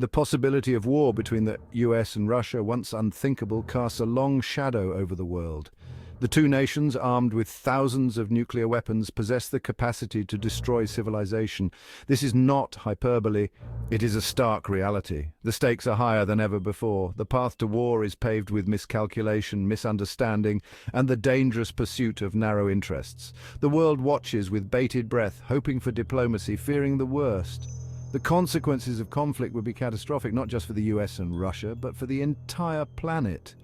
The possibility of war between the US and Russia, once unthinkable, casts a long shadow over the world. The two nations, armed with thousands of nuclear weapons, possess the capacity to destroy civilization. This is not hyperbole, it is a stark reality. The stakes are higher than ever before. The path to war is paved with miscalculation, misunderstanding, and the dangerous pursuit of narrow interests. The world watches with bated breath, hoping for diplomacy, fearing the worst. The consequences of conflict would be catastrophic, not just for the US and Russia, but for the entire planet.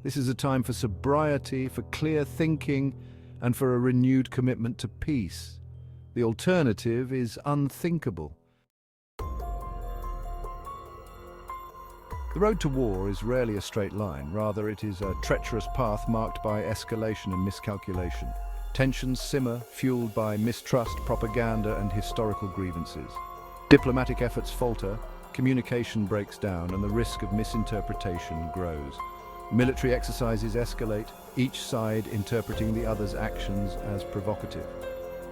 This is a time for sobriety, for clear thinking, and for a renewed commitment to peace. The alternative is unthinkable. The road to war is rarely a straight line. Rather, it is a treacherous path marked by escalation and miscalculation. Tensions simmer, fueled by mistrust, propaganda, and historical grievances. Diplomatic efforts falter, communication breaks down, and the risk of misinterpretation grows. Military exercises escalate, each side interpreting the other's actions as provocative.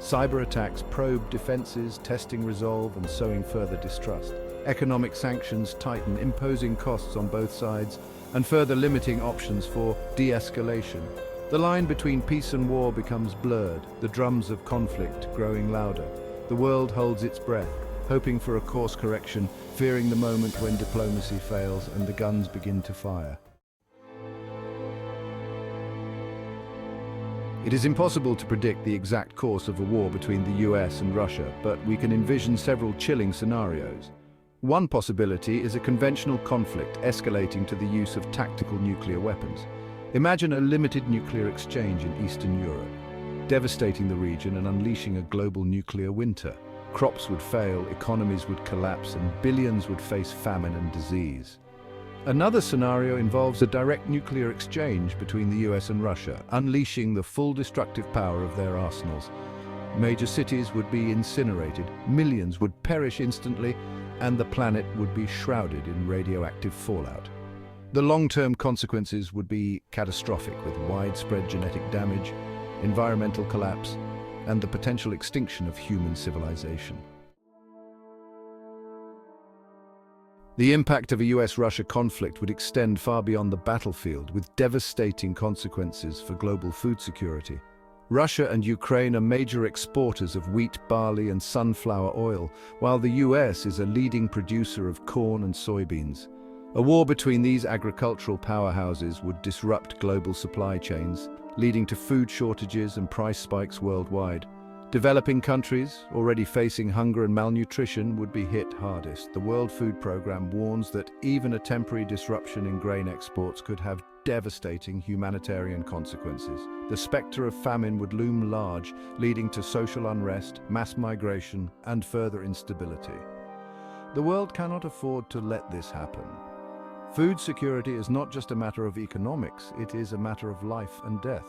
Cyber attacks probe defenses, testing resolve and sowing further distrust. Economic sanctions tighten, imposing costs on both sides and further limiting options for de-escalation. The line between peace and war becomes blurred, the drums of conflict growing louder. The world holds its breath, hoping for a course correction, fearing the moment when diplomacy fails and the guns begin to fire. It is impossible to predict the exact course of a war between the US and Russia, but we can envision several chilling scenarios. One possibility is a conventional conflict escalating to the use of tactical nuclear weapons. Imagine a limited nuclear exchange in Eastern Europe, devastating the region and unleashing a global nuclear winter. Crops would fail, economies would collapse, and billions would face famine and disease. Another scenario involves a direct nuclear exchange between the US and Russia, unleashing the full destructive power of their arsenals. Major cities would be incinerated, millions would perish instantly, and the planet would be shrouded in radioactive fallout. The long-term consequences would be catastrophic, with widespread genetic damage, environmental collapse, and the potential extinction of human civilization. The impact of a US-Russia conflict would extend far beyond the battlefield, with devastating consequences for global food security. Russia and Ukraine are major exporters of wheat, barley, and sunflower oil, while the US is a leading producer of corn and soybeans. A war between these agricultural powerhouses would disrupt global supply chains, leading to food shortages and price spikes worldwide. Developing countries, already facing hunger and malnutrition, would be hit hardest. The World Food Programme warns that even a temporary disruption in grain exports could have devastating humanitarian consequences. The spectre of famine would loom large, leading to social unrest, mass migration, and further instability. The world cannot afford to let this happen. Food security is not just a matter of economics, it is a matter of life and death.